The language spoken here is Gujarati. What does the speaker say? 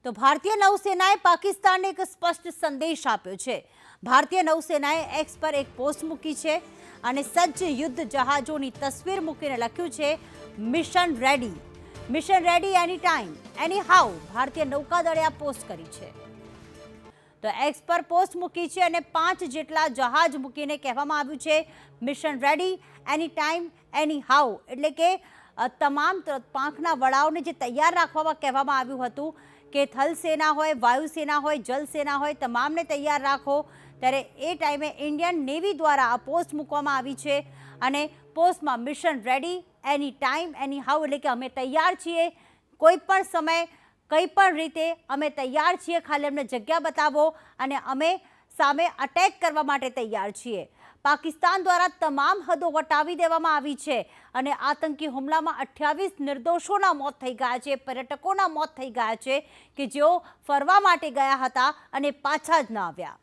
તો ભારતીય નૌસેનાએ પાકિસ્તાનને એક સ્પષ્ટ સંદેશ આપ્યો છે। ભારતીય નૌસેનાએ એક્સ પર એક પોસ્ટ મૂકી છે અને સજ્જ યુદ્ધ જહાજોની તસવીર મૂકીને લખ્યું છે mission ready any time any how. ભારતીય નૌકાદળે આ પોસ્ટ કરી છે। તો એક્સ પર પોસ્ટ મૂકી છે અને 5 જેટલા જહાજ મૂકીને કહેવામાં આવ્યું છે mission ready any time any how, એટલે કે તમામ પાંખના વડાઓને જે તૈયાર રાખવામાં કહેવામાં આવ્યું હતું કે થલ સેના હોય, વાયુસેના હોય, જલ સેના હોય, તમામને તૈયાર રાખો। ત્યારે એ ટાઈમે ઇન્ડિયન નેવી દ્વારા આ પોસ્ટ મૂકવામાં આવી છે અને પોસ્ટમાં mission ready any time any how, એટલે કે અમે તૈયાર છીએ, કોઈ પણ સમય કંઈ પણ રીતે અમે તૈયાર છીએ, ખાલી અમને જગ્યા બતાવો અને અમે સામે અટેક કરવા માટે તૈયાર છીએ। પાકિસ્તાન દ્વારા તમામ હદો વટાવી દેવામાં આવી છે અને આતંકી હુમલામાં 28 નિર્દોષોના મોત થઈ ગયા છે, પર્યટકોના મોત થઈ ગયા છે કે જેઓ ફરવા માટે ગયા હતા અને પાછા જ ન આવ્યા।